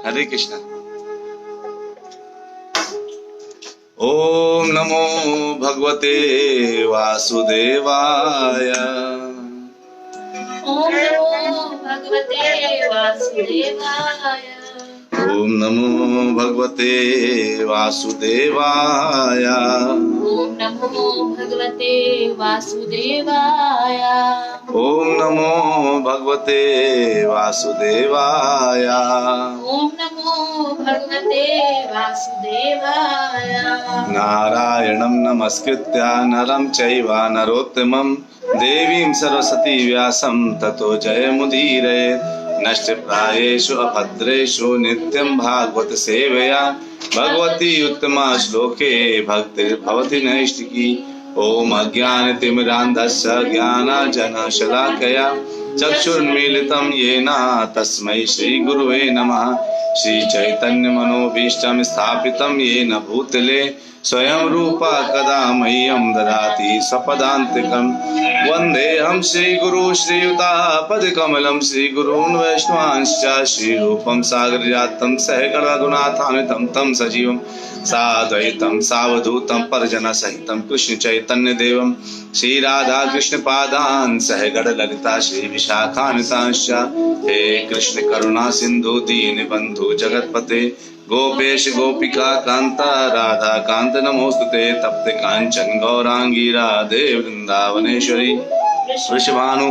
हरे कृष्णा। ओम नमो भगवते वासुदेवाय। ओम नमो भगवते वासुदेवाय। ओम नमो भगवते वासुदेवाय। ओम नमो भगवते वासुदेवाय। ओम नमो भगवते वासुदेवाय। ओम नमो भगवते वासुदेवाय। नारायणं नमस्कृत्य नरं चैव नरोत्तमं देवीं सरस्वती व्यासं ततो जयमुदीरयेत्। नष्टप्रायेषु अभद्रेषु नित्यं भागवत सेवया भगवती उत्तमा श्लोके भक्तिर्भवति नैष्टिकी। ओम अज्ञानतिमिरान्धस्य ज्ञानाञ्जनशलाकया चक्षुर्मीलितं येन तस्मै श्रीगुरुवे नमः। श्रीचैतन्यमनोभीष्टं स्थापितं येन भूतले स्वयं रूपा कदा मह्यं ददाति स्वपदान्तिकं। वन्देऽहं श्रीगुरु श्रीयुतापदकमलं श्रीगुरून् वैष्णवांश्च श्रीरूपं सागरजातं सहगणरघुनाथान्वितं तं सजीवं साद्वैतं सावधूतं परिजनसहितं कृष्णचैतन्यदेवं श्रीराधाकृष्णपादान् सहगणललिता श्रीविशाखान्वितांश्च। हे कृष्ण करुणा सिन्धु दीनबन्धु जगत्पते गोपेश गोपिका कांता राधा कांत नमोस्तुते। तप्त कांचन गौरांगी राधे वृंदावनेश्वरी वृषभानु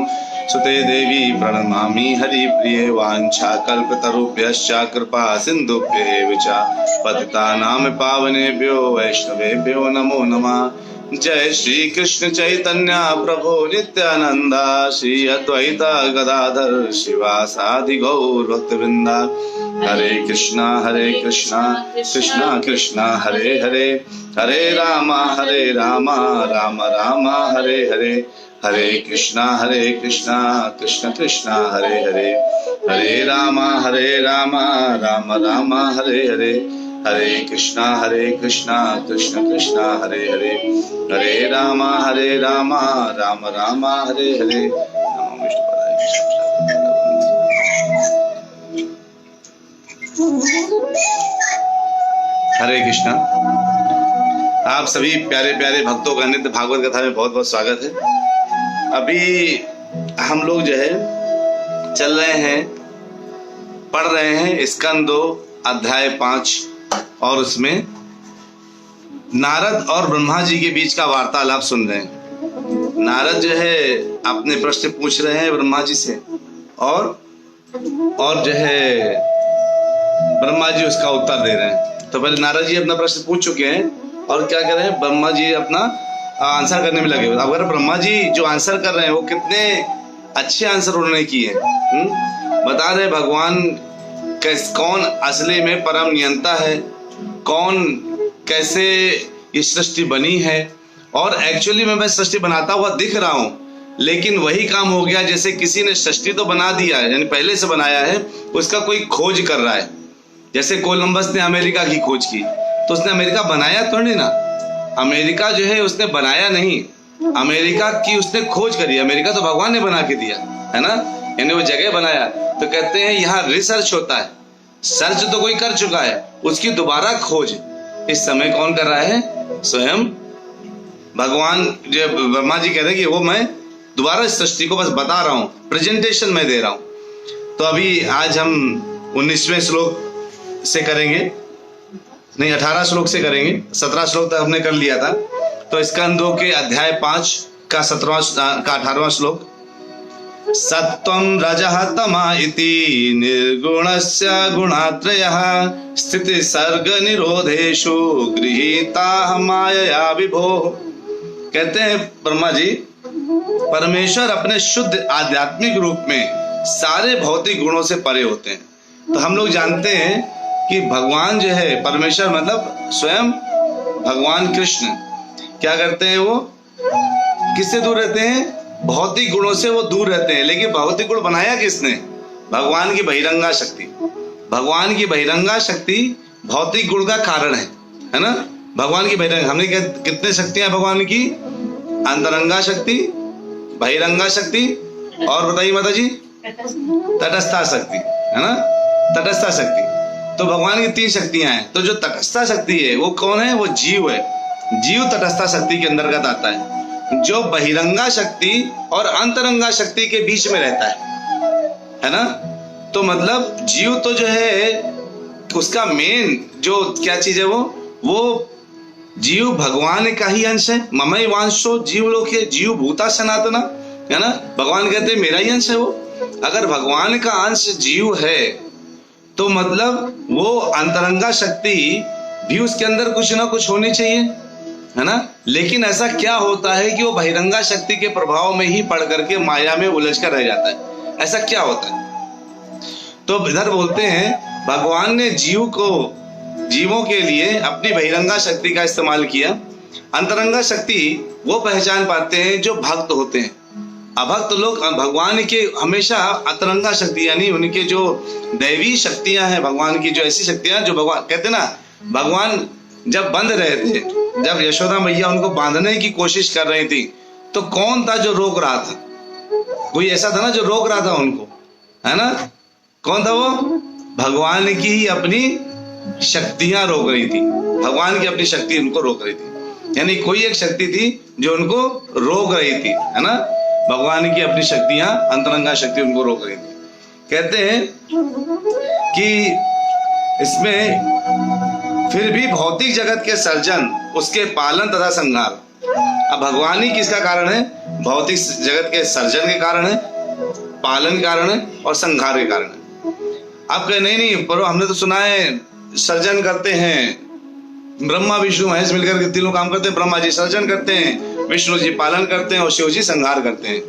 सुते देवी प्रणमामि हरिप्रिये। वाञ्छा कल्पतरुभ्यश्च कृपा सिन्धुभ्येव च पतितानां पावनेभ्यो वैष्णवेभ्यो नमो नमः। जय श्री कृष्ण चैतन्य प्रभु नित्यानंद श्री अद्वैता गदाधर शिवासादि गौर भक्तवृंदा। हरे कृष्णा कृष्णा कृष्णा हरे हरे, हरे राम राम राम हरे हरे। हरे कृष्णा कृष्ण कृष्णा हरे हरे, हरे राम राम राम हरे हरे। हरे कृष्णा कृष्ण कृष्णा हरे हरे, हरे राम राम राम हरे हरे। नमो विष्णुपदाय। हरे कृष्णा। आप सभी प्यारे प्यारे भक्तों का नित्य भागवत कथा में बहुत बहुत स्वागत है। अभी हम लोग जो है चल रहे हैं, पढ़ रहे हैं स्कंद 2 अध्याय 5 और उसमें नारद और ब्रह्मा जी के बीच का वार्तालाप सुन रहे हैं। नारद जो है अपने प्रश्न पूछ रहे हैं ब्रह्मा जी से और जो है ब्रह्मा जी उसका उत्तर दे रहे हैं। तो पहले नारद जी अपना प्रश्न पूछ चुके हैं और क्या कर रहे हैं, ब्रह्मा जी अपना आंसर करने में लगे हुए। अगर ब्रह्मा जी जो आंसर कर रहे हैं वो कितने अच्छे आंसर उन्होंने किए, बता रहे भगवान कौन असली में परम नियंता है, कौन कैसे ये सृष्टि बनी है। और एक्चुअली में मैं सृष्टि बनाता हुआ दिख रहा हूं, लेकिन वही काम हो गया जैसे किसी ने सृष्टि तो बना दिया है, यानी पहले से बनाया है, उसका कोई खोज कर रहा है। जैसे कोलंबस ने अमेरिका की खोज की तो उसने अमेरिका बनाया तो नहीं ना, अमेरिका जो है उसने बनाया नहीं, अमेरिका की उसने खोज करी। अमेरिका तो भगवान ने बना के दिया है ना, यानी वो जगह बनाया। तो कहते हैं यहाँ रिसर्च होता है, सर्च तो कोई कर चुका है, उसकी दोबारा खोज इस समय कौन कर रहा है, स्वयं भगवान। जो ब्रह्मा जी कह रहे हैं कि वो मैं दोबारा इस सृष्टि को बस बता रहा हूं, प्रेजेंटेशन में दे रहा हूं। तो अभी आज हम 19वें श्लोक से करेंगे, नहीं 18 श्लोक से करेंगे। 17 श्लोक तक हमने कर लिया था। तो स्कंद 2 के अध्याय 5 का 18वां श्लोक। सत्वं रजः तमः इति निर्गुणस्य गुणात्रयः स्थिति सर्ग निरोधेषु गृहीताः मायया विभो। कहते हैं ब्रह्मा जी, परमेश्वर अपने शुद्ध आध्यात्मिक रूप में सारे भौतिक गुणों से परे होते हैं। तो हम लोग जानते हैं कि भगवान जो है, परमेश्वर मतलब स्वयं भगवान कृष्ण क्या करते हैं, वो किससे दूर रहते हैं, भौतिक गुणों से वो दूर रहते हैं। लेकिन भौतिक गुण बनाया किसने, भगवान की बहिरंगा शक्ति। भगवान की बहिरंगा शक्ति भौतिक गुण का कारण है ना। भगवान की बहिरंगा, हमने कितने शक्तियां भगवान की, अंतरंगा शक्ति, बहिरंगा शक्ति और बताइए माता जी, तटस्था शक्ति है ना, तटस्था शक्ति। तो भगवान की 3 शक्तियां हैं। तो जो तटस्था शक्ति है वो कौन है? वो जीव है। जीव तटस्था शक्ति के अंतर्गत आता है, जो बहिरंगा शक्ति और अंतरंगा शक्ति के बीच में रहता है ना। तो मतलब जीव तो जो है उसका मेन जो क्या चीज है वो जीव भगवान का ही अंश है। ममई वांशो जीव लोके जीव भूता सनातना, है ना। भगवान कहते हैं मेरा ही अंश है वो। अगर भगवान का अंश जीव है तो मतलब वो अंतरंगा शक्ति भी उसके अंदर कुछ ना कुछ होनी चाहिए, है ना। लेकिन ऐसा क्या होता है कि वो बहिरंगा शक्ति के प्रभाव में ही पड़ करके माया में उलझ कर रह जाता है? ऐसा क्या होता है? तो इधर बोलते हैं भगवान ने जीवों के लिए अपनी बहिरंगा शक्ति का इस्तेमाल किया। अंतरंगा शक्ति वो पहचान पाते हैं जो भक्त होते हैं। अभक्त लोग भगवान के हमेशा अंतरंगा शक्ति यानी उनके जो दैवी शक्तियां हैं, भगवान की जो ऐसी शक्तियां जो भगवान कहते ना, भगवान जब बंध रहे थे, जब यशोदा मैया उनको बांधने की कोशिश कर रही थी, तो कौन था जो रोक रहा था? कोई ऐसा था ना जो रोक रहा था उनको, है ना। कौन था वो? भगवान की ही अपनी शक्तियां रोक रही थी। भगवान की अपनी शक्ति उनको रोक रही थी, यानी कोई एक शक्ति थी जो उनको रोक रही थी, है ना। भगवान की अपनी शक्तियां, अंतरंगा शक्ति उनको रोक रही थी। कहते हैं कि इसमें फिर भी भौतिक जगत के सर्जन, उसके पालन तथा संहार। अब भगवान ही किसका कारण है? भौतिक जगत के सर्जन के कारण है, पालन के कारण है और संहार के कारण है। आप कहे नहीं पर हमने तो सुना है सर्जन करते हैं, ब्रह्मा विष्णु महेश मिलकर के तीनों काम करते हैं। ब्रह्मा जी सर्जन करते हैं, विष्णु जी पालन करते हैं और शिव जी संहार करते हैं।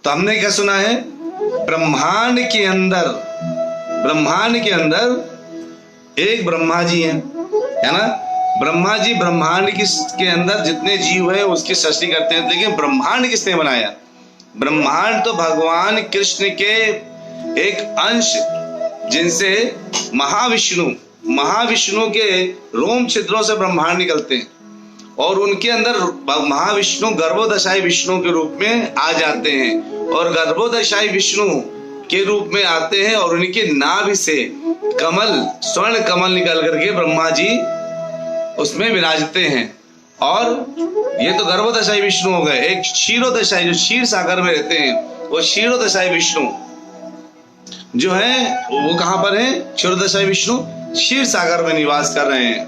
तो हमने क्या सुना है? ब्रह्मांड के अंदर एक ब्रह्मा जी हैं, है ना। ब्रह्मा जी ब्रह्मांड के अंदर जितने जीव है उसकी सृष्टि करते हैं। लेकिन ब्रह्मांड किसने बनाया? ब्रह्मांड तो भगवान कृष्ण के एक अंश, जिनसे महाविष्णु के रोम छिद्रों से ब्रह्मांड निकलते हैं और उनके अंदर महाविष्णु गर्भोदशाई विष्णु के रूप में आ जाते हैं। और गर्भोदशाई विष्णु के रूप में आते हैं और उनके नाभि से स्वर्ण कमल निकल करके ब्रह्मा जी उसमें विराजते हैं। और ये तो गर्भोदशाई विष्णु हो गए। एक क्षीरोदशाई जो क्षीर सागर में रहते हैं, वो क्षीरोदशाई विष्णु जो है वो कहां पर है? क्षीरोदशाई विष्णु क्षीर सागर में निवास कर रहे हैं।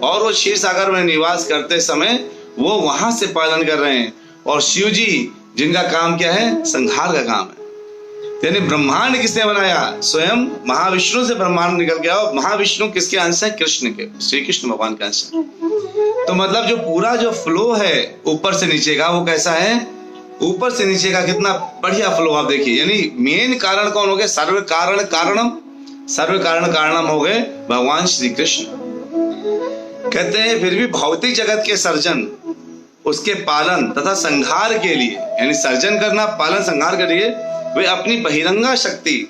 और वो क्षीर सागर में निवास करते समय वो वहां से पालन कर रहे हैं। और शिव जी जिनका काम क्या है? संहार का काम है। यानी ब्रह्मांड किसने बनाया? स्वयं महाविष्णु से ब्रह्मांड निकल गया। और महाविष्णु किसके अंश है? कृष्ण के, श्री कृष्ण भगवान का अंश है। तो मतलब जो पूरा जो फ्लो है ऊपर से नीचे का, वो कैसा है? ऊपर से नीचे का कितना बढ़िया फ्लो आप देखिए। यानी मेन कारण कौन हो गए? सर्व कारण कारणम हो गए भगवान श्री कृष्ण। कहते हैं फिर भी भौतिक जगत के सर्जन, उसके पालन तथा संहार के लिए, यानी सर्जन करना, पालन, संहार के लिए वे अपनी बहिरंगा शक्ति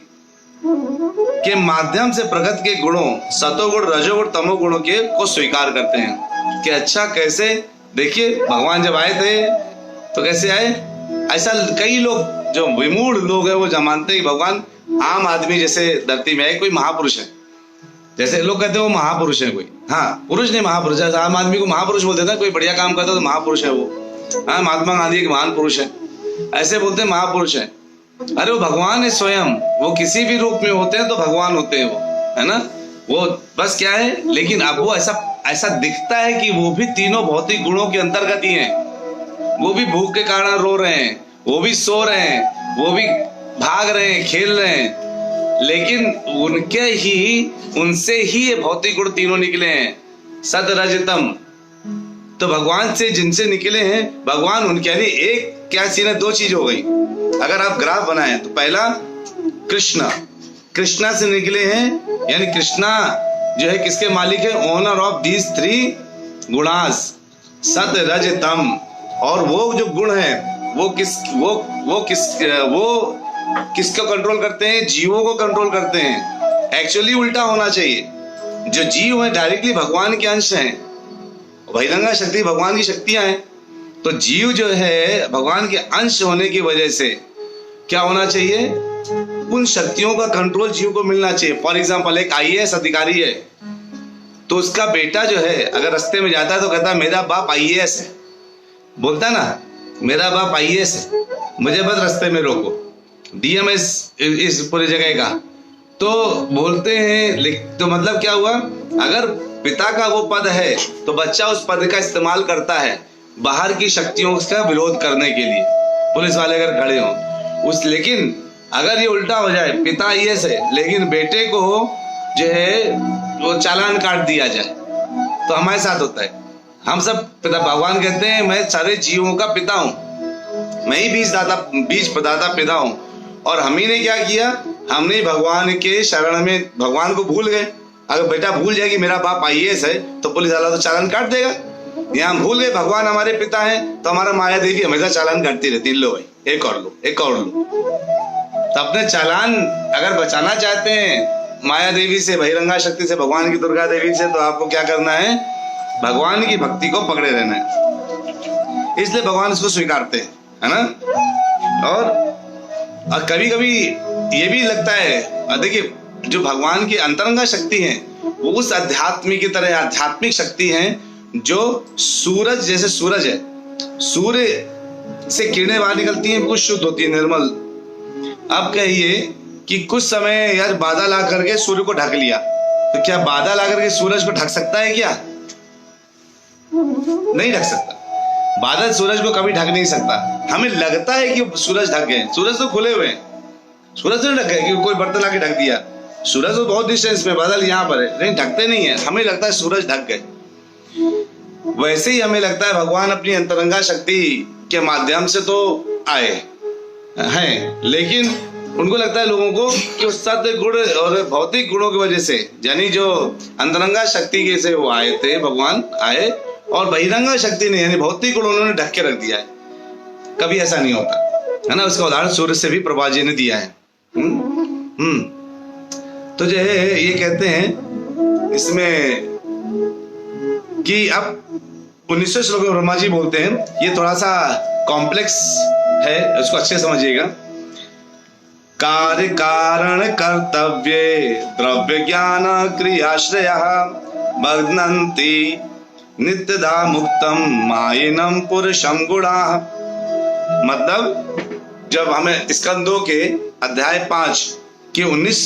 के माध्यम से प्रगति के गुणों, सतोगुण, रजोगुण, तमोगुणों के को स्वीकार करते हैं। कि अच्छा कैसे? देखिए भगवान जब आए थे तो कैसे आए? ऐसा कई लोग जो विमूढ़ लोग हैं वो मानते हैं कि भगवान आम आदमी जैसे धरती में है, कोई महापुरुष है। जैसे लोग कहते हैं वो महापुरुष है कोई, हाँ पुरुष नहीं महापुरुष है। आम आदमी को महापुरुष बोल देता है, कोई बढ़िया काम करता है तो महापुरुष है वो। हाँ, महात्मा गांधी एक महान पुरुष है, ऐसे बोलते हैं महापुरुष है। अरे वो भगवान है स्वयं। वो किसी भी रूप में होते हैं तो भगवान होते हैं वो, है ना। वो बस क्या है, लेकिन अब वो ऐसा दिखता है कि वो भी तीनों भौतिक गुणों के अंतर्गत ही हैं। वो भी भूख के कारण रो रहे हैं, वो भी सो रहे हैं, वो भी भाग रहे हैं, खेल रहे हैं, लेकिन उनसे ही ये भौतिक गुण तीनों निकले हैं, सत रज तम। तो भगवान से जिनसे निकले हैं भगवान, उनके यानी एक क्या सीन है? 2 चीज हो गई। अगर आप ग्राफ बनाएं तो पहला कृष्णा से निकले हैं, यानी कृष्णा जो है किसके मालिक है? ओनर ऑफ दीज 3 गुणास, सत रज तम। और वो जो गुण है वो किसको कंट्रोल करते हैं? जीवों को कंट्रोल करते हैं। एक्चुअली उल्टा होना चाहिए। जो जीव है डायरेक्टली भगवान के अंश हैं, बहिरंगा शक्ति भगवान की शक्तियां हैं। तो जीव जो है भगवान के अंश होने की वजह से क्या होना चाहिए, उन शक्तियों का कंट्रोल जीव को मिलना चाहिए। फॉर एग्जाम्पल एक IAS अधिकारी है, तो उसका बेटा जो है अगर रास्ते में जाता है तो कहता है मेरा बाप IAS है, बोलता है ना मेरा बाप IAS है, मुझे बस रास्ते में रोको, DM है इस पूरी जगह का, तो बोलते हैं। तो मतलब क्या हुआ, अगर पिता का वो पद है तो बच्चा उस पद का इस्तेमाल करता है बाहर की शक्तियों का विरोध करने के लिए, पुलिस वाले अगर खड़े हों उस। लेकिन अगर ये उल्टा हो जाए, पिता IAS है लेकिन बेटे को जो है वो चालान काट दिया जाए, तो हमारे साथ होता है। हम सब पिता, भगवान कहते हैं मैं सारे जीवों का पिता हूँ, मैं ही बीज प्रदाता पिता हूँ। और हम ही ने क्या किया, हमने भगवान के शरण में भगवान को भूल गए। अगर बेटा भूल जाए कि मेरा बाप IAS है तो पुलिस वाला तो चालान काट देगा। यहाँ हम भूल गए भगवान हमारे पिता हैं, तो हमारा माया देवी हमेशा चालान काटती रहती है, लो भाई एक और लो, एक और लो। तो अपने चालान अगर बचाना चाहते हैं माया देवी से, बहिरंगा शक्ति से, भगवान की दुर्गा देवी से, तो आपको क्या करना है, भगवान की भक्ति को पकड़े रहना है। इसलिए भगवान इसको स्वीकारते हैं, है ना। और कभी कभी ये भी लगता है, देखिए जो भगवान की अंतरंगा शक्ति है वो उस अध्यात्म की तरह आध्यात्मिक शक्ति है जो सूरज, जैसे सूरज है, सूर्य से किरणें बाहर निकलती हैं, कुछ शुद्ध होती है, निर्मल। अब कहिए कि कुछ समय यार बादल ला करके सूर्य को ढक लिया, तो क्या बादल आकर के सूरज को ढक सकता है क्या? नहीं ढक सकता। बादल सूरज को कभी ढक नहीं सकता। हमें लगता है कि सूरज ढक गए, सूरज तो खुले हुए हैं, सूरज तो ढक गए कि कोई बर्तन आके ढक दिया। सूरज तो बहुत डिस्टेंस में, बादल यहाँ पर है, लेकिन ढकते नहीं है। हमें लगता है सूरज ढक गए। वैसे ही हमें लगता है भगवान अपनी अंतरंगा शक्ति के माध्यम से तो आए हैं, लेकिन उनको लगता है लोगों को कि उस सत्य गुण और भौतिक गुणों की वजह से, यानी जो अंतरंगा शक्ति के से वो आए थे, भगवान आए, और बहिरंगा शक्ति ने यानी भौतिक गुण उन्होंने ढक के रख दिया है। कभी ऐसा नहीं होता, है ना। उसका उदाहरण सूर्य से भी प्रभा जी ने दिया है। तो जो है ये कहते हैं इसमें कि अब 1900 श्लोक में ब्रह्मा जी बोलते हैं, ये थोड़ा सा कॉम्प्लेक्स है, उसको अच्छे समझिएगा। कार्य कारण कर्तव्ये द्रव्य ज्ञान क्रियाश्रय बध्नन्ति नित्यदा मुक्तम मायिनम पुरुषम गुणा। मतलब जब हमें स्कंदों के अध्याय 5 के 19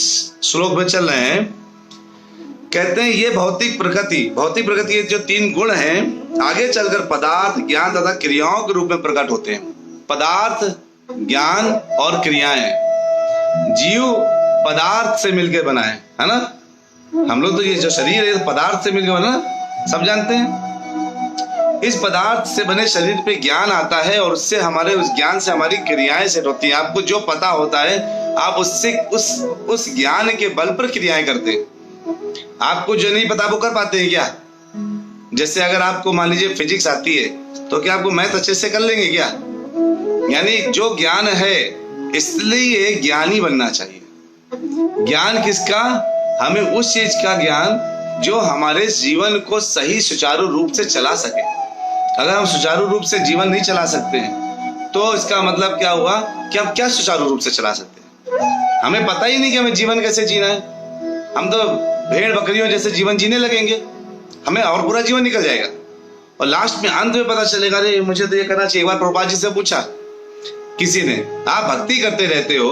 श्लोक में चल रहे हैं, कहते हैं ये भौतिक प्रकृति के जो 3 गुण हैं आगे चलकर पदार्थ, ज्ञान तथा क्रियाओं के रूप में प्रकट होते हैं। पदार्थ, ज्ञान और क्रियाएं, जीव पदार्थ से मिलकर बना है ना। हम लोग तो ये जो शरीर है पदार्थ से मिलकर बना, सब जानते हैं। इस पदार्थ से बने शरीर पे ज्ञान आता है और उससे हमारे उस ज्ञान से हमारी क्रियाएं सेट होती हैं। आपको जो पता होता है आप उससे उस ज्ञान के बल पर क्रियाएं करते हैं। आपको जो नहीं पता वो कर पाते हैं क्या? जैसे अगर आपको मान लीजिए फिजिक्स आती है तो क्या आपको मैथ अच्छे से कर लेंगे क्या? यानी जो ज्ञान है, इसलिए ज्ञानी बनना चाहिए। ज्ञान किसका? हमें उस चीज का ज्ञान जो हमारे जीवन को सही सुचारू रूप से चला सके। अगर हम सुचारू रूप से जीवन नहीं चला सकते हैं तो इसका मतलब क्या हुआ कि हम क्या सुचारू रूप से चला सकते हैं? हमें पता ही नहीं कि हमें जीवन कैसे जीना है। हम तो भेड़ बकरियों जैसे जीवन जीने लगेंगे, हमें और पूरा जीवन निकल जाएगा और लास्ट में अंत में पता चलेगा अरे मुझे तो ये करना चाहिए। एक बार प्रभुपाद जी से पूछा किसी ने, आप भक्ति करते रहते हो,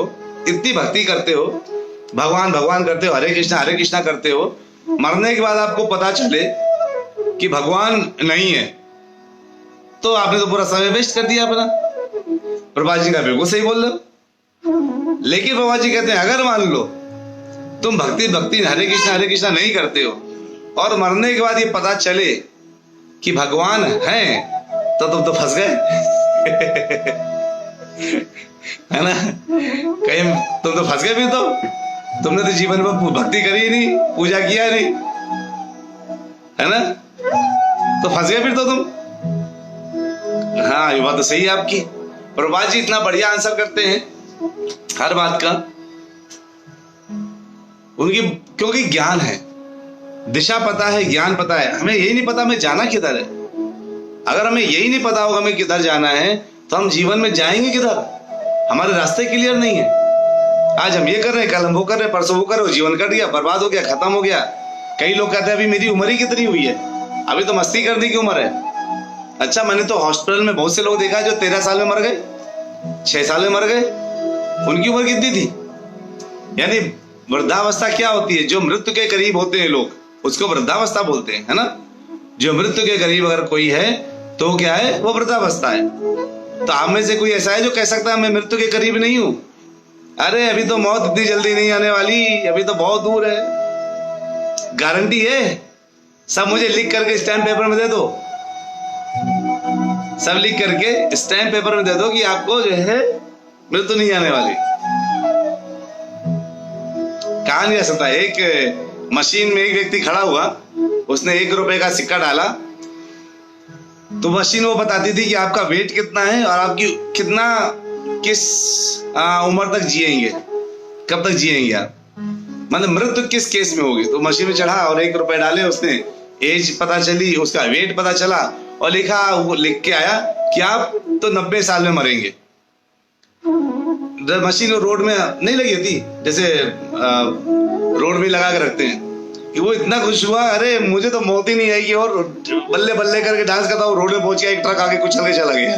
इतनी भक्ति करते हो, भगवान भगवान करते हो, हरे कृष्णा करते हो, मरने के बाद आपको पता चले कि भगवान नहीं है तो आपने तो पूरा समय वेस्ट कर दिया अपना। प्रभुपाद जी का बिल्कुल सही बोल रहे। लेकिन प्रभुपाद जी कहते हैं अगर मान लो तुम भक्ति हरे कृष्णा नहीं करते हो और मरने के बाद ये पता चले कि भगवान है तो तुम तो फंस गए है ना। कहीं तुम तो फंस गए, फिर तो तुमने तो जीवन में भक्ति करी नहीं, पूजा किया नहीं, है ना, तो फंस गए फिर तो तुम। हाँ ये बात तो सही है आपकी। प्रभुपाद जी इतना बढ़िया आंसर करते हैं हर बात का, उनकी क्योंकि ज्ञान है, दिशा पता है, ज्ञान पता है। हमें यही नहीं पता हमें जाना किधर है। अगर हमें यही नहीं पता होगा हमें किधर जाना है तो हम जीवन में जाएंगे किधर? हमारे रास्ते क्लियर नहीं है। आज हम ये कर रहे हैं, कल हम वो कर रहे हैं, परसों वो कर रहे हो, जीवन कट गया, बर्बाद हो गया, खत्म हो गया। कई लोग कहते हैं अभी मेरी उम्र ही कितनी हुई है, अभी तो मस्ती करने की उम्र है। अच्छा, मैंने तो हॉस्पिटल में बहुत से लोग देखा जो 13 साल में मर गए, 6 साल में मर गए। उनकी उम्र कितनी थी? यानी वृद्धावस्था क्या होती है? जो मृत्यु के करीब होते हैं लोग, उसको वृद्धावस्था बोलते हैं, है ना। जो मृत्यु के करीब अगर कोई है तो क्या है? वो वृद्धावस्था है। तो आप में से कोई ऐसा है जो कह सकता है मैं मृत्यु के करीब नहीं हूं? अरे अभी तो मौत इतनी जल्दी नहीं आने वाली, अभी तो बहुत दूर है। गारंटी है? सब मुझे लिख करके स्टैम्प पेपर में दे दो, सब लिख करके स्टैम्प पेपर में दे दो कि आपको जो है मृत्यु नहीं आने वाली। कहा नहीं जा सकता। एक मशीन में एक व्यक्ति खड़ा हुआ, उसने 1 रुपए का सिक्का डाला, तो मशीन वो बताती थी कि आपका वेट कितना है और आपकी किस उम्र तक जिएंगे, कब तक जिएंगे आप, मतलब मृत्यु किस केस में होगी। तो मशीन में चढ़ा और 1 रुपए डाले, उसने एज पता चली, उसका वेट पता चला और लिख के आया कि आप तो 90 साल में मरेंगे। मशीन रोड में नहीं लगी थी, जैसे रोड में लगा के रखते हैं, कि वो इतना खुश हुआ, अरे मुझे तो मौत ही नहीं आएगी, और बल्ले बल्ले करके डांस करता हूँ, रोड में पहुंच गया, एक ट्रक आगे कुचल के चला गया।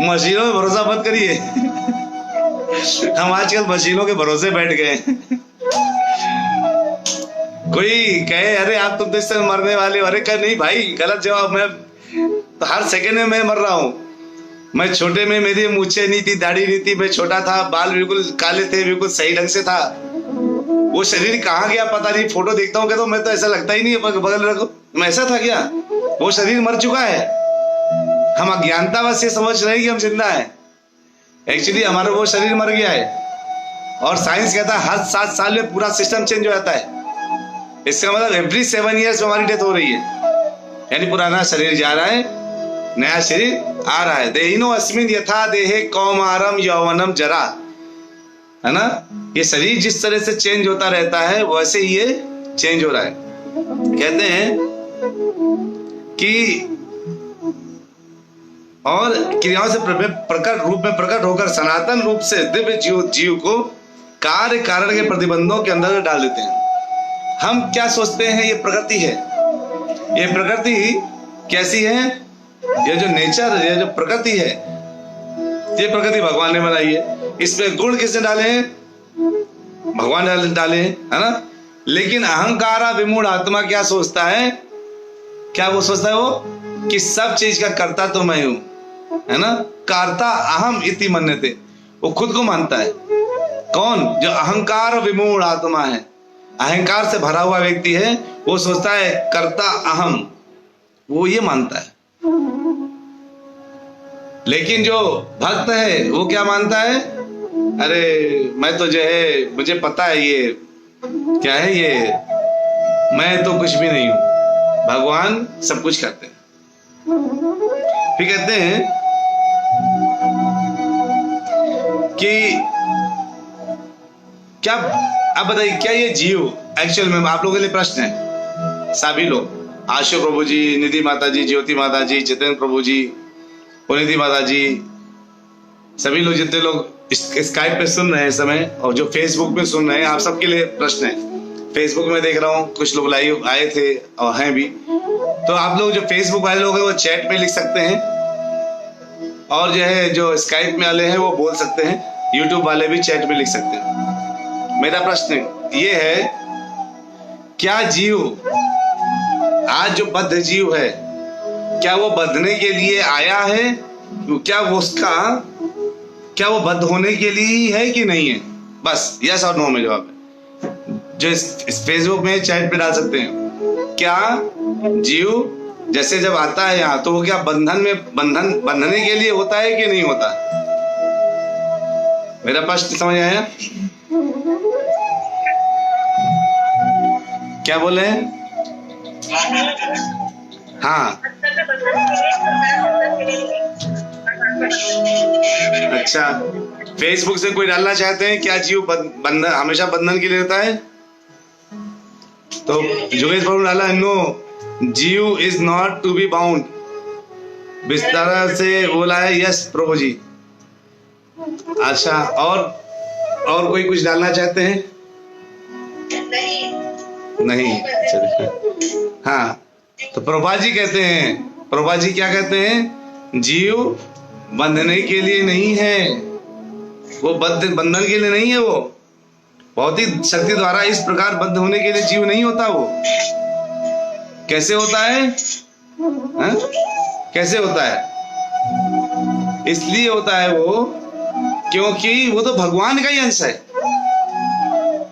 मशीनों में भरोसा मत करिए। हम आजकल मशीनों के भरोसे बैठ गए। कोई कहे अरे आप तुम तो इससे मरने वाले हो, अरे कहे नहीं भाई, गलत जवाब। मैं तो हर सेकंड में मैं मर रहा हूं। मैं छोटे में मेरी मूछें नहीं थी, दाढ़ी नहीं थी, मैं छोटा था, बाल बिल्कुल काले थे, बिल्कुल सही ढंग से था। वो शरीर कहाँ गया पता नहीं। फोटो देखता हूँ तो मैं तो ऐसा लगता ही नहीं है बगल रखो, मैं ऐसा था क्या? वो शरीर मर चुका है। हम अज्ञानता बस ये समझ रहे हैं कि हम जिंदा है, एक्चुअली हमारा वो शरीर मर गया है। और साइंस कहता है हर 7 साल में पूरा सिस्टम चेंज हो जाता है। इसका मतलब एवरी 7 ईयर्स में हमारी डेथ हो रही है, यानी पुराना शरीर जा रहा है, नया शरीर आ रहा है। देहिनो अस्मिन यथा देहे कौमारम यौवनम जरा, है ना। ये शरीर जिस तरह से चेंज होता रहता है वैसे ही ये चेंज हो रहा है। कहते हैं कि और क्रियाओं से प्रकट रूप में प्रकट होकर सनातन रूप से दिव्य जीव को कार्य कारण के प्रतिबंधों के अंदर डाल देते हैं। हम क्या सोचते हैं ये प्रकृति है। ये प्रकृति कैसी है? ये जो नेचर, ये जो प्रकृति है, ये प्रकृति भगवान ने बनाई है। इसमें गुण किसने डाले हैं? भगवान डाले हैं, है ना। लेकिन अहंकारा विमूढ़ आत्मा क्या सोचता है? क्या वो सोचता है वो कि सब चीज का कर्ता तो मैं हूं, है ना। कर्ता अहम इति मन्यते, वो खुद को मानता है। कौन? जो अहंकार विमूढ़ आत्मा है, अहंकार से भरा हुआ व्यक्ति है, वो सोचता है कर्ता अहम, वो ये मानता है। लेकिन जो भक्त है वो क्या मानता है? अरे मैं तो जो है, मुझे पता है ये क्या है, ये मैं तो कुछ भी नहीं हूं, भगवान सब कुछ करते हैं। फिर कहते हैं कि क्या, आप बताइए क्या ये जीव एक्चुअल में, आप लोगों के लिए प्रश्न है, सभी लोग, आशु प्रभु जी, निधि माता जी, ज्योति माता जी, जितेंद्र प्रभु जी, निधि माता जी, सभी लोग जितने लोग स्काइप पे सुन रहे हैं इस समय और जो फेसबुक पे सुन रहे हैं, आप सबके लिए प्रश्न है। फेसबुक में देख रहा हूँ कुछ लोग लाइव आए थे और हैं भी, तो आप लोग जो फेसबुक वाले लोग हैं वो चैट में लिख सकते हैं, और जो है जो स्काइप में वाले हैं वो बोल सकते हैं, यूट्यूब वाले भी चैट में लिख सकते हैं। मेरा प्रश्न ये है, क्या जीव, आज जो बद्ध जीव है, क्या वो बंधने के लिए आया है? क्या वो बद्ध होने के लिए ही है कि नहीं है? बस यस और नो में जवाब है, जो इस फेसबुक में चैट पे डाल सकते हैं। क्या जीव जैसे जब आता है यहाँ, तो वो क्या बंधने के लिए होता है कि नहीं होता? मेरा प्रश्न समझ आया? क्या बोले? हाँ, अच्छा, फेसबुक से कोई डालना चाहते हैं क्या जीव बंधन हमेशा बंधन के लिए रहता है? तो जोगेश बाबू डाला, नो, जीव is not to be bound, विस्तार से बोला है यस प्रभु जी। अच्छा, और कोई कुछ डालना चाहते हैं? नहीं, चलिए। हाँ, तो प्रभा जी कहते हैं, प्रभा जी क्या कहते हैं? जीव बंधने के लिए नहीं है, वो बंधन के लिए नहीं है, वो भौतिक शक्ति द्वारा इस प्रकार बद्ध होने के लिए जीव नहीं होता। वो कैसे होता है? हा? कैसे होता है? इसलिए होता है वो क्योंकि वो तो भगवान का ही अंश है,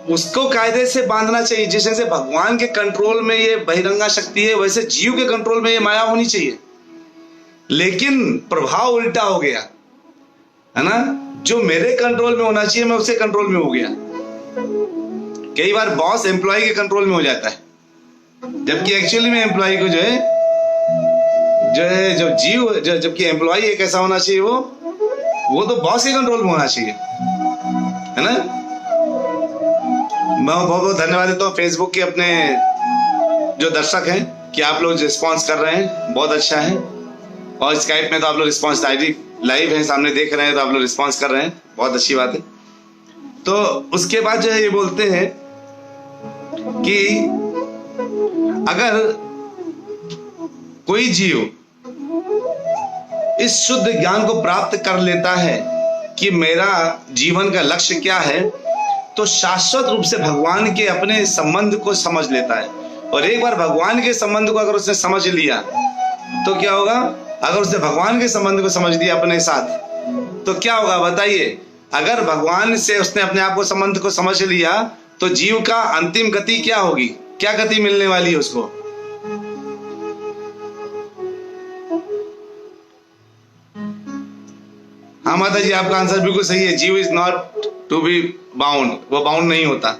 उसको कायदे से बांधना चाहिए। जैसे भगवान के कंट्रोल में ये बहिरंगा शक्ति है, वैसे जीव के कंट्रोल में ये माया होनी चाहिए। लेकिन प्रभाव उल्टा हो गया है ना, जो मेरे कंट्रोल में होना चाहिए मैं उसके कंट्रोल में हो गया। कई बार बॉस एम्प्लॉय के कंट्रोल में हो जाता है, जबकि एक्चुअली में एम्प्लॉय को जो जीव जबकि एम्प्लॉय एक ऐसा होना चाहिए, वो तो बॉस के कंट्रोल में होना चाहिए, है ना। मैं बहुत बहुत धन्यवाद देता हूँ फेसबुक के अपने जो दर्शक हैं कि आप लोग रिस्पॉन्स कर रहे हैं, बहुत अच्छा है। और स्काइप में तो आप लोग रिस्पॉन्स लाइव है, सामने देख रहे हैं तो आप लोग रिस्पॉन्स कर रहे हैं, बहुत अच्छी बात है। तो उसके बाद जो है ये बोलते हैं कि अगर कोई जीव इस शुद्ध ज्ञान को प्राप्त कर लेता है कि मेरा जीवन का लक्ष्य क्या है, तो शाश्वत रूप से भगवान के अपने संबंध को समझ लेता है। और एक बार भगवान के संबंध को अगर उसने समझ लिया तो क्या होगा? अगर उसने भगवान के संबंध को समझ लिया अपने साथ तो क्या होगा बताइए? अगर भगवान से उसने अपने आप को संबंध को समझ लिया तो जीव का अंतिम गति क्या होगी? क्या गति मिलने वाली है उसको? हाँ माता जी, आपका आंसर बिल्कुल सही है। जीव is not to be bound, वो बाउंड नहीं होता।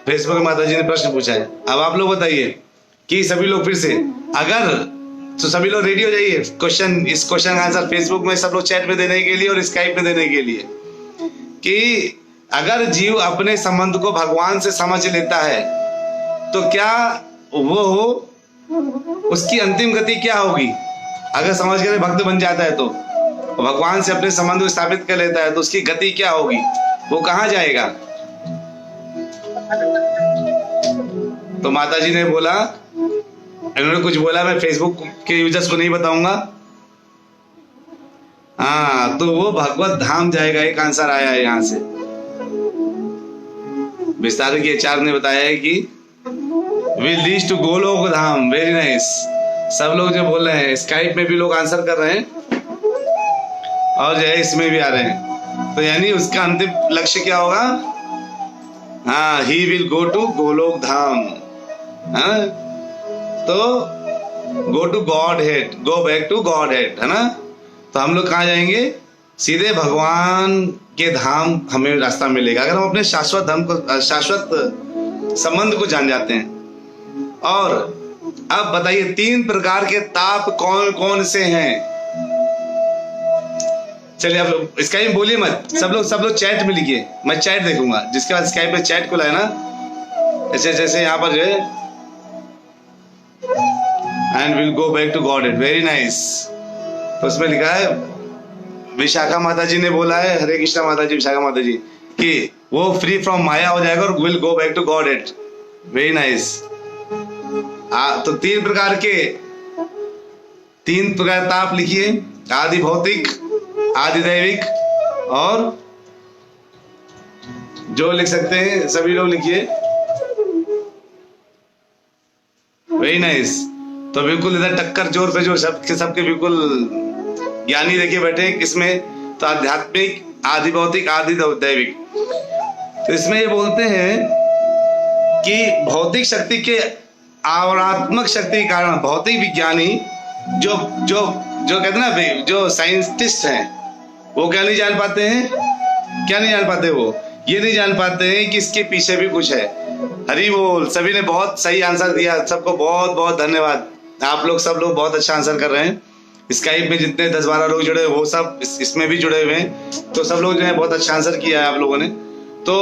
फेसबुक माता जी ने प्रश्न पूछा है। अब आप लोग बताइए कि सभी लोग फिर से, अगर तो सभी लोग रेडी हो जाइए क्वेश्चन, इस क्वेश्चन का आंसर फेसबुक में सब लोग चैट में देने के लिए और स्काइप में देने के लिए, कि अगर जीव अपने संबंध को भगवान से समझ लेता है तो क्या वो उसकी अंतिम गति क्या होगी? अगर समझ के भक्त बन जाता है तो भगवान से अपने संबंध को स्थापित कर लेता है तो उसकी गति क्या होगी? वो कहां जाएगा? तो माता जी ने बोला, इन्होंने कुछ बोला, मैं फेसबुक के यूजर्स को नहीं बताऊंगा। हाँ, तो वो भगवत धाम जाएगा। एक आंसर आया है यहां से। विस्तार की एचआर ने बताया है कि will reach to Golok Dham. Very nice. सब लोग जो बोल रहे हैं, स्काइप में भी लोग आंसर कर रहे हैं और जो है इसमें भी आ रहे हैं। तो यानी उसका अंतिम लक्ष्य क्या होगा? हाँ, he will go to Golok Dham. हाँ, तो go to Godhead, go back to Godhead, है ना। तो हम लोग कहाँ जाएंगे? सीधे भगवान के धाम हमें रास्ता मिलेगा अगर हम अपने शाश्वत धाम को, शाश्वत संबंध को जान जाते हैं। और अब बताइए 3 प्रकार के ताप कौन कौन से हैं? चलिए आप लोग स्काइप में बोलिए मत, सब लोग चैट में लिखिए, मैं चैट देखूंगा। जिसके बाद स्काइप में चैट खुला है ना, ऐसे जैसे यहाँ पर जो है, and will go back to God it. Very nice. तो उसमें लिखा है, विशाखा माता जी ने बोला है, हरे कृष्णा माता जी, विशाखा माता जी, कि वो फ्री फ्रॉम माया हो जाएगा और will go back to God it. Very nice. तो 3 प्रकार ताप लिखिए, आदि भौतिक, आदि दैविक, और जो लिख सकते हैं सभी लोग लिखिए। Very nice. तो बिल्कुल इधर टक्कर जोर पे जो सबके बिल्कुल ज्ञानी देखे बैठे हैं। किसमें? तो आध्यात्मिक, आदि भौतिक, आदि दैविक। तो इसमें ये बोलते हैं कि भौतिक शक्ति के आवरणात्मक शक्ति के कारण भौतिक विज्ञानी जो कहते हैं ना, जो साइंटिस्ट हैं, वो क्या नहीं जान पाते हैं? क्या नहीं जान पाते? वो ये नहीं जान पाते हैं कि इसके पीछे भी कुछ है। हरि बोल। सभी ने बहुत सही आंसर दिया, सबको बहुत बहुत धन्यवाद। आप लोग सब लोग बहुत अच्छा आंसर कर रहे हैं। स्काइप में जितने 10-12 लोग जुड़े वो सब इसमें भी जुड़े हुए हैं। तो सब लोग जो है बहुत अच्छा आंसर किया है आप लोगों ने। तो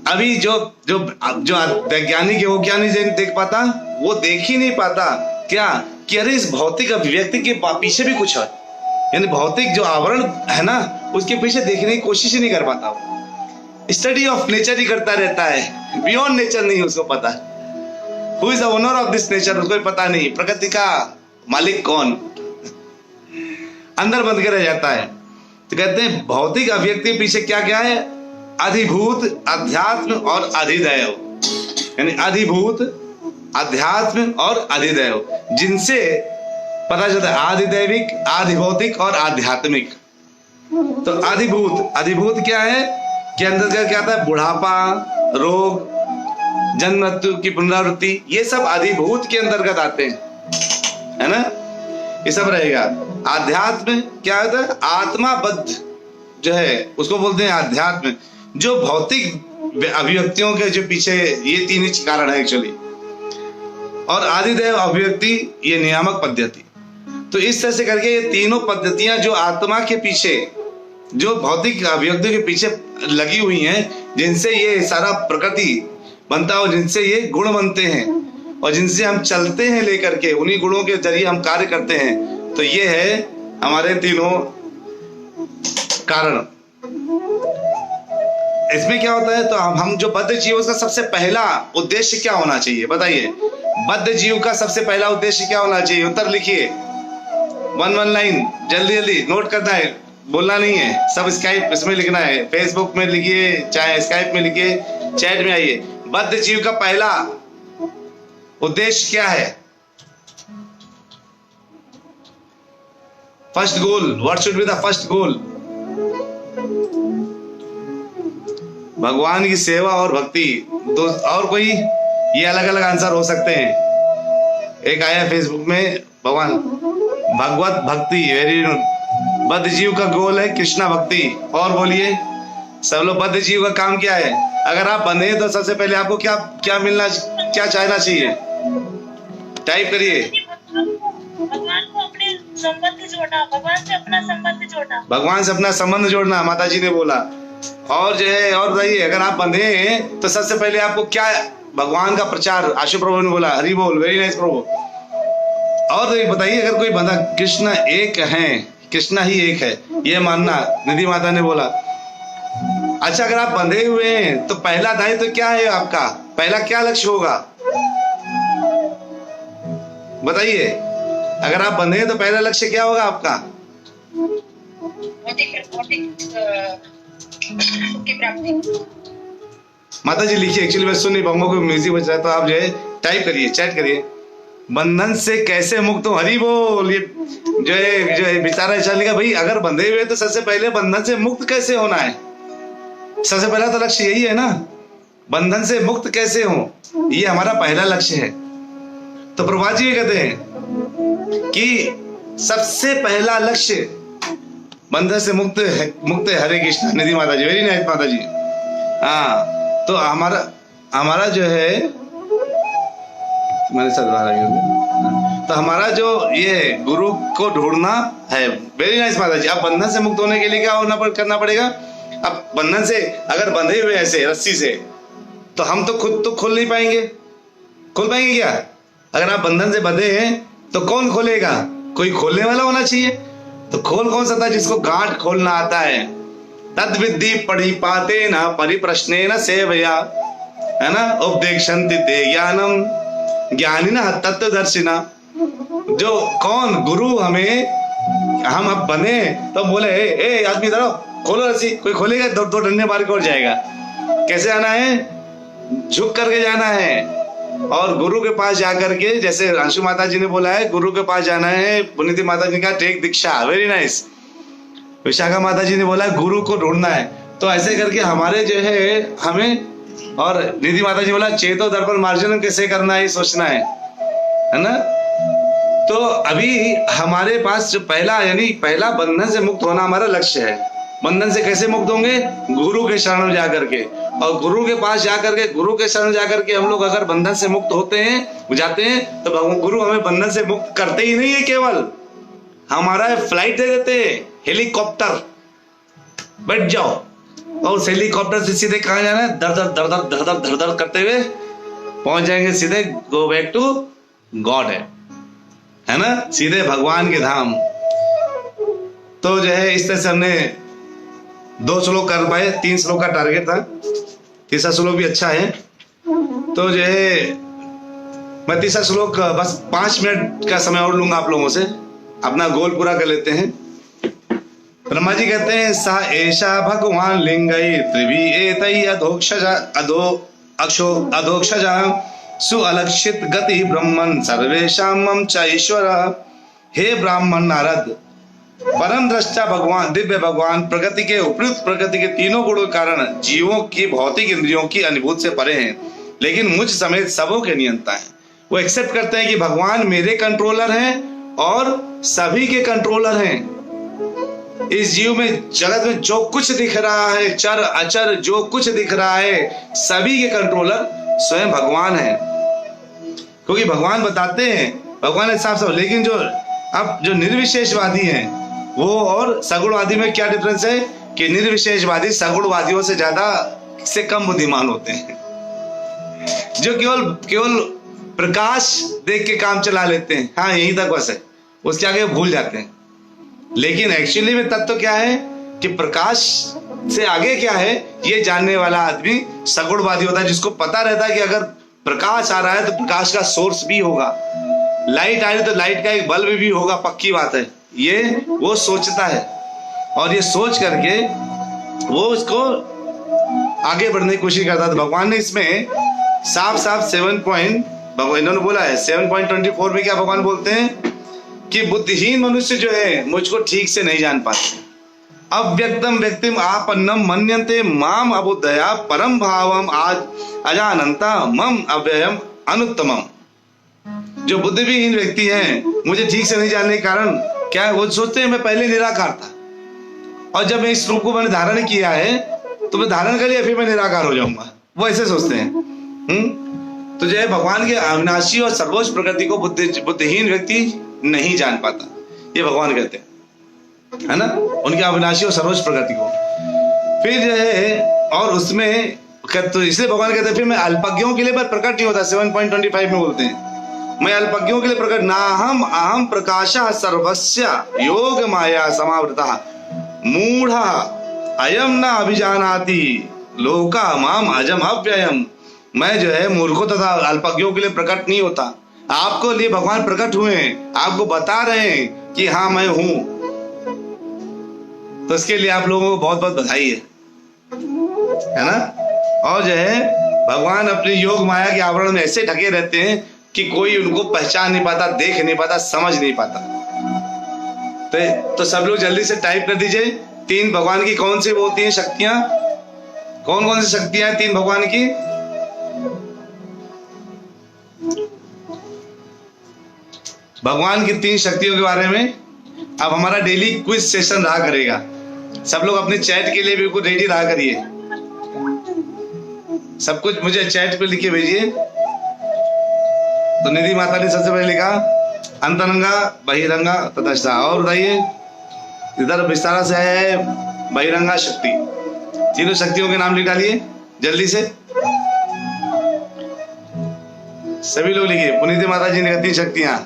अभी जो वैज्ञानिक है वो क्या नहीं देख पाता? वो देख ही नहीं पाता क्या कि अरे इस भौतिक अभिव्यक्ति के पीछे भी कुछ है, यानी भौतिक जो आवरण है ना उसके पीछे देखने की कोशिश ही नहीं कर पाता वो, स्टडी ऑफ नेचर ही करता रहता है, बियॉन्ड नेचर नहीं उसको पता। Who is the owner of this nature, उसको पता नहीं प्रकृति का मालिक कौन, अंदर बंद के रह जाता है। तो कहते हैं भौतिक अभिव्यक्ति के पीछे क्या क्या है, अधिभूत, अध्यात्म और अधिदैव, यानी अधिभूत, अध्यात्म और अधिदैव, जिनसे पता चलता है आधिदैविक, आधिभौतिक और आध्यात्मिक। तो अधिभूत क्या है, के अंदर क्या आता है, बुढ़ापा, रोग, जन्म मृत्यु की पुनरावृत्ति, ये सब अधिभूत के अंतर्गत आते हैं, है ना, ये सब रहेगा। आध्यात्म क्या होता है, आत्माबद्ध जो है उसको बोलते हैं आध्यात्म, जो भौतिक अभिव्यक्तियों के जो पीछे ये तीन ही कारण है एक्चुअली। और आदिदेव अभिव्यक्ति ये नियामक पद्धति। तो इस तरह से करके ये तीनों पद्धतियां जो आत्मा के पीछे, जो भौतिक अभिव्यक्तियों के पीछे लगी हुई हैं, जिनसे ये सारा प्रकृति बनता है और जिनसे ये गुण बनते हैं और जिनसे हम चलते हैं लेकर के, उन्हीं गुणों के जरिए हम कार्य करते हैं। तो ये है हमारे तीनों कारण। इसमें क्या होता है, तो हम जो बद्ध जीव, उसका सबसे पहला उद्देश्य क्या होना चाहिए बताइए, बद्ध जीव का सबसे पहला उद्देश्य क्या होना चाहिए, उत्तर लिखिए, 1 लाइन, जल्दी जल्दी नोट करना है, बोलना नहीं है, सब स्काइप इसमें लिखना है, फेसबुक में लिखिए, चाहे स्काइप में लिखिए, चैट में आइए। बद्ध जीव का पहला उद्देश्य क्या है, first goal, what should be the first goal? भगवान की सेवा और भक्ति। दो और कोई, ये अलग अलग आंसर हो सकते हैं। एक आया फेसबुक में, भगवान भगवत भक्ति, वेरी गुड। बद्ध जीव का गोल है कृष्णा भक्ति। और बोलिए सब लोग, बद्ध जीव का काम क्या है? अगर आप बंधे तो सबसे पहले आपको क्या क्या मिलना, क्या चाहना चाहिए? टाइप करिए। भगवान को अपने संबंध जोड़ना, भगवान से अपना संबंध जोड़ना, भगवान से अपना संबंध जोड़ना, माता जी ने बोला। और जो है, और बताइए, अगर आप बंधे हैं तो सबसे पहले आपको क्या, भगवान का प्रचार, आशु प्रभु ने बोला, हरि बोल, वेरी नाइस प्रभु। और तो बताइए, अगर कोई बंधा, कृष्ण एक है, कृष्ण ही एक है, ये मानना, निधि माता ने बोला। अच्छा, अगर आप बंधे हुए हैं तो पहला दायित्व तो क्या है आपका, पहला क्या लक्ष्य होगा बताइए? अगर आप बंधे हैं तो पहला लक्ष्य क्या होगा आपका? की प्राप्ति। माता जी लिखिए, एक्चुअली मैं सुन नहीं पाऊंगा, कोई म्यूजिक बज रहा है, तो आप जो है टाइप करिए, चैट करिए, बंधन से कैसे मुक्त हो, हरि बोल। ये जो है बेचारा चलेगा भाई, अगर बंधे हुए तो सबसे पहले बंधन से मुक्त कैसे होना है, सबसे पहला तो लक्ष्य यही है ना, बंधन से मुक्त कैसे हो, ये हमारा पहला लक्ष्य है। तो प्रभुपाद जी कहते हैं कि सबसे पहला लक्ष्य बंधन से मुक्त है, मुक्त है। हरे कृष्ण, निधि माता जी, वेरी नाइस माता जी। हाँ, तो हमारा जो है, मैंने तो हमारा जो ये गुरु को ढूंढना है, वेरी नाइस माता जी। अब बंधन से मुक्त होने के लिए क्या करना पड़ेगा? अब बंधन से अगर बंधे हुए ऐसे रस्सी से, तो हम तो खुद तो खोल नहीं पाएंगे, खोल पाएंगे क्या? अगर आप बंधन से बंधे हैं तो कौन खोलेगा? कोई खोलने वाला होना चाहिए। तो खोल कौन सा था? जिसको गांठ खोलना आता है। तद विद्धि पढ़ी पाते न परिप्रश्ने न सेवया, है ना, उपदेक्षन्ति ते ज्ञानम ज्ञानी न तत्वदर्शिना। जो कौन गुरु हमें, हम अब बने तो बोले, ए आदमी इधर खोलो रस्सी, कोई खोलेगा, दो डंडे मार के और जाएगा। कैसे आना है? झुक करके जाना है, और गुरु के पास जाकर के, जैसे अंशु माता जी ने बोला है, गुरु के पास जाना है। पुनीति माता जी ने कहा टेक दीक्षा, वेरी नाइस। विशाखा माता जी ने बोला गुरु को ढूंढना है। तो ऐसे करके हमारे जो है हमें, और निधि माता जी बोला चेतो दर्पण मार्जन कैसे करना है, सोचना है ना। तो अभी हमारे पास जो पहला, यानी पहला बंधन से मुक्त होना हमारा लक्ष्य है। बंधन से कैसे मुक्त होंगे? गुरु के शरण में जाकर के, और गुरु के पास जाकर के, गुरु के शरण जाकर के हम लोग अगर बंधन से मुक्त होते हैं, जाते हैं, तो गुरु हमें बंधन से मुक्त करते ही नहीं है, केवल हमारा फ्लाइट दे देते हैं, हेलीकॉप्टर, बैठ जाओ, और उस हेलीकॉप्टर से सीधे कहाँ जाना है? दर दर दर दर दर दर दर दर करते हुए पहुंच जाएंगे सीधे, गो बैक टू गॉड है। है ना, सीधे भगवान के धाम। तो जो है इस तरह से हमने 2 श्लोक कर पाए, 3 श्लोक का टारगेट था, तीसरा श्लोक भी अच्छा है। तो जो है मैं तीसरा श्लोक बस 5 मिनट का समय और लूंगा आप लोगों से, अपना गोल पूरा कर लेते हैं। ब्रह्मा जी कहते हैं सा ऐशा भगवान लिंगई त्रिवी एतई अधोक्षजा सुअलक्षित गति ब्रह्मन सर्वेशां मम च ईश्वर। हे ब्राह्मण नारद, परम दृष्टा भगवान, दिव्य भगवान प्रकृति के उपयुक्त प्रकृति के तीनों गुणों के कारण जीवों की भौतिक इंद्रियों की अनुभूति से परे हैं, लेकिन मुझ समेत सबों के नियंता हैं। वो एक्सेप्ट करते हैं कि भगवान मेरे कंट्रोलर हैं और सभी के कंट्रोलर हैं। इस जीव में, जगत में जो कुछ दिख रहा है, चर अचर जो कुछ दिख रहा है, सभी के कंट्रोलर स्वयं भगवान है। क्योंकि भगवान बताते हैं, भगवान ने साफ साफ, लेकिन जो निर्विशेषवादी हैं वो और सगुणवादी में क्या डिफरेंस है कि निर्विशेषवादी सगुणवादियों से ज्यादा से कम बुद्धिमान होते हैं, जो केवल प्रकाश देख के काम चला लेते हैं। हाँ, यहीं तक बस है, उसके आगे भूल जाते हैं। लेकिन एक्चुअली में तत्व क्या है कि प्रकाश से आगे क्या है ये जानने वाला आदमी सगुणवादी होता है, जिसको पता रहता है कि अगर प्रकाश आ रहा है तो प्रकाश का सोर्स भी होगा, लाइट आ रही तो लाइट का एक बल्ब भी होगा, पक्की बात है। ये वो सोचता है और ये सोच करके वो उसको आगे बढ़ने की कोशिश करता है। भगवान ने इसमें साफ साफ इन्होंने बोला है 7.24 में क्या भगवान बोलते हैं कि बुद्धिहीन मनुष्य जो है मुझको ठीक से नहीं जान पाते। अव्यक्तम व्यक्तिम आपन्नम मन्यन्ते माम अबुद्धया परम भावम आज अजानंता मम अव्ययम अनुत्तमम। जो बुद्धिहीन व्यक्ति हैं मुझे ठीक से नहीं जानने के कारण क्या है, वो सोचते हैं मैं पहले निराकार था और जब मैं इस रूप को मैंने धारण किया है तो मैं धारण कर लिया फिर मैं निराकार हो जाऊंगा, वो ऐसे सोचते हैं। तो जो है भगवान के अविनाशी और सर्वोच्च प्रकृति को बुद्धिहीन व्यक्ति नहीं जान पाता, ये भगवान कहते हैं, है ना, उनके अविनाशी और सर्वोच्च प्रकृति को। फिर जो है और उसमें तो इसलिए भगवान कहते हैं फिर मैं अल्पज्ञों के लिए पर प्रकट नहीं होता। 7.25 में बोलते हैं मैं अल्पज्ञों के लिए प्रकट नाहम अहम प्रकाशः सर्वस्य योग माया समावृतः मूढ़ा अयम न अभिजानाति लोका माम अजम अव्ययम। मैं जो है मूर्खों तथा अल्पज्ञों के लिए प्रकट नहीं होता, आपको लिए भगवान प्रकट हुए हैं, आपको बता रहे हैं कि हाँ मैं हूं। तो इसके लिए आप लोगों को बहुत बहुत बधाई है ना। और जो है भगवान अपनी योग माया के आवरण में ऐसे ढके रहते हैं कि कोई उनको पहचान नहीं पाता, देख नहीं पाता, समझ नहीं पाता। तो सब लोग जल्दी से टाइप कर दीजिए 3 भगवान की कौन सी होती हैं शक्तियां, कौन कौन सी शक्तियां हैं 3 भगवान की। भगवान की 3 शक्तियों के बारे में अब हमारा डेली क्विज सेशन रहा करेगा। सब लोग अपने चैट के लिए बिल्कुल रेडी रहा करिए, सब कुछ मुझे चैट पे लिख के भेजिए। तो निधि माता ने सबसे पहले लिखा अंतरंगा बहिरंगा तटस्था, और बताइए इधर विस्तारा से आया है बहिरंगा शक्ति। तीनों शक्तियों के नाम लिख डालिए जल्दी से, सभी लोग लिखिए। पुनीति माता जी ने 3 शक्तियां,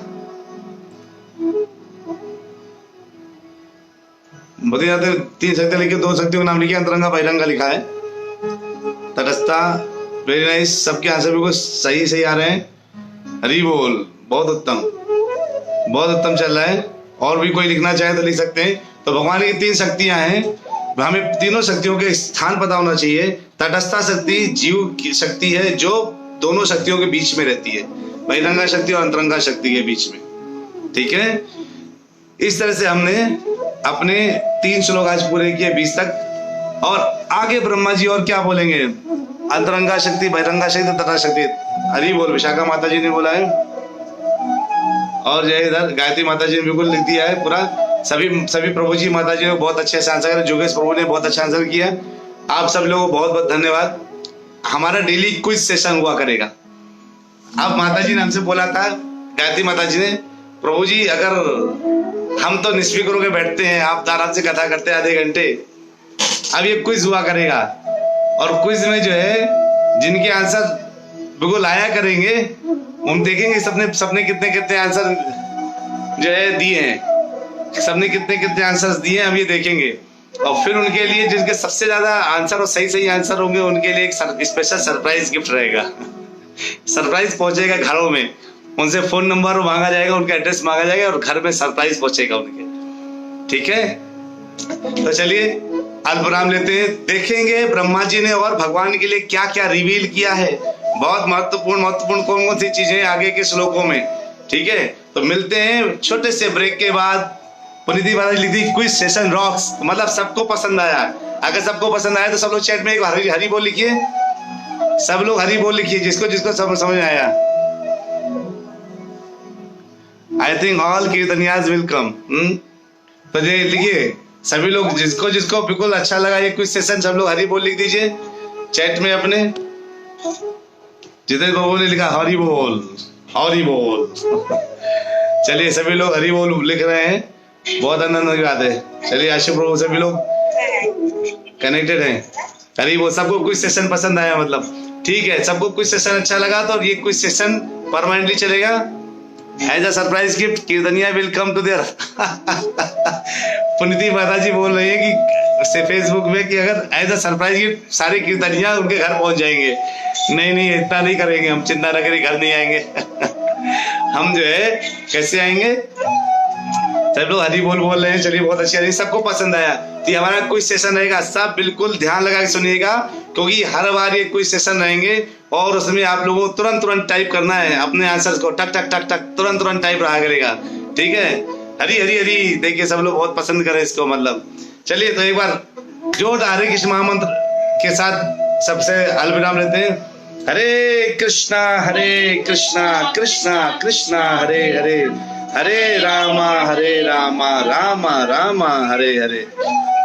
बद्रीनाथ ने 3 शक्तियां लिखी, 2 शक्तियों के नाम लिखे, अंतरंगा बहिरंगा लिखा है, तटस्था। वेरी नाइस, सबके आंसर बिल्कुल सही सही आ रहे हैं। हरी बोल, बहुत उत्तम, बहुत उत्तम चल रहा है। और भी कोई लिखना चाहे तो लिख सकते हैं। तो भगवान की 3 शक्तियां हैं, हमें तीनों शक्तियों के स्थान पता होना चाहिए। तटस्था शक्ति जीव की शक्ति है जो दोनों शक्तियों के बीच में रहती है, बहिरंगा शक्ति और अंतरंगा शक्ति के बीच में, ठीक है। इस तरह से हमने अपने 3 श्लोक आज पूरे किए 20 तक। और आगे ब्रह्मा जी और क्या बोलेंगे, अंतरंगा शक्ति, बहिरंगा शक्ति, तथा शक्ति। हरि बोल, विशाखा माता जी ने बोला है। और जो इधर गायत्री माता जी ने बिल्कुल लिख दिया है पूरा। सभी प्रभु जी माता जी ने बहुत अच्छे से आंसर किया, जोगेश प्रभु ने बहुत अच्छा आंसर किया। आप सब लोगों को बहुत बहुत धन्यवाद। हमारा डेली क्विज सेशन हुआ करेगा। अब माता जी ने हमसे बोला था, गायत्री माता जी ने, प्रभु जी अगर हम तो निष्फिक्र होकर बैठते हैं, आप आराम से कथा करते हैं आधे घंटे, अब ये क्विज हुआ करेगा। और क्विज में जो है जिनके आंसर बिल्कुल आया करेंगे, हम देखेंगे सबने कितने आंसर जो है दिए हैं, सबने कितने कितने आंसर्स दिए हैं हम ये देखेंगे, और फिर उनके लिए जिनके सबसे ज्यादा आंसर और सही सही आंसर होंगे उनके लिए एक स्पेशल सरप्राइज गिफ्ट रहेगा। सरप्राइज पहुंचेगा घरों में, उनसे फोन नंबर मांगा जाएगा, उनका एड्रेस मांगा जाएगा और घर में सरप्राइज पहुंचेगा उनके। ठीक है, तो चलिए अल्पविराम लेते हैं, देखेंगे ब्रह्मा जी ने और भगवान के लिए क्या क्या रिवील किया है। बहुत महत्वपूर्ण महत्वपूर्ण कौन कौन सी चीजें आगे के श्लोकों में। ठीक है, तो मिलते हैं छोटे से ब्रेक के बाद। पुनीति महाराज लिखी क्विज सेशन रॉक्स, मतलब सबको पसंद आया। अगर सबको पसंद आया तो सब लोग चैट में एक हरी हरी बोल लिखिए, सब लोग हरी बोल लिखिए जिसको जिसको समझ आया। I think all kirtaniyas will come. तो ये लिखिए सभी लोग, जिसको जिसको बिल्कुल अच्छा लगा ये क्विज सेशन, सब लोग हरी बोल लिख दीजिए चैट में अपने। जितने लोगों ने लिखा हरी बोल हरी बोल, चलिए सभी लोग हरी बोल लिख रहे हैं, बहुत आनंद की बात है। चलिए आशु प्रभु सभी लोग कनेक्टेड हैं, हरी बोल। सबको क्विज सेशन पसंद आया, मतलब ठीक है, सबको क्विज सेशन अच्छा लगा तो ये क्विज सेशन परमानेंटली चलेगा as a surprise gift. Kirtaniya will come to there. Puniti Mata ji बोल रही है कि फेसबुक में कि अगर एज अ सरप्राइज गिफ्ट सारे कीर्तनिया उनके घर पहुंच जाएंगे। नहीं नहीं, इतना नहीं करेंगे हम, चिंता न करिए, घर नहीं आएंगे। हम जो है कैसे आएंगे, सब लोग हरी बोल बोल रहे हैं। चलिए बहुत अच्छी, सबको पसंद आया। तो हमारा क्विज सेशन रहेगा, सब बिल्कुल ध्यान लगा के सुनिएगा, क्योंकि हर बार ये क्विज सेशन रहेंगे और उसमें आप लोगों को तुरंत तुरंत टाइप करना है अपने आंसर्स को, टक टक टक टक तुरंत तुरंत टाइप रहा करेगा। ठीक है, हरी हरी हरी, देखिए सब लोग बहुत पसंद करें इसको, मतलब। चलिए तो एक बार जोरदार हरे कृष्ण महामंत्र के साथ सबसे अलविराम लेते हैं। हरे कृष्णा कृष्णा कृष्णा हरे हरे, हरे रामा रामा रामा हरे हरे।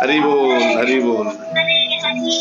हरि बोल हरि बोल। हरे हरि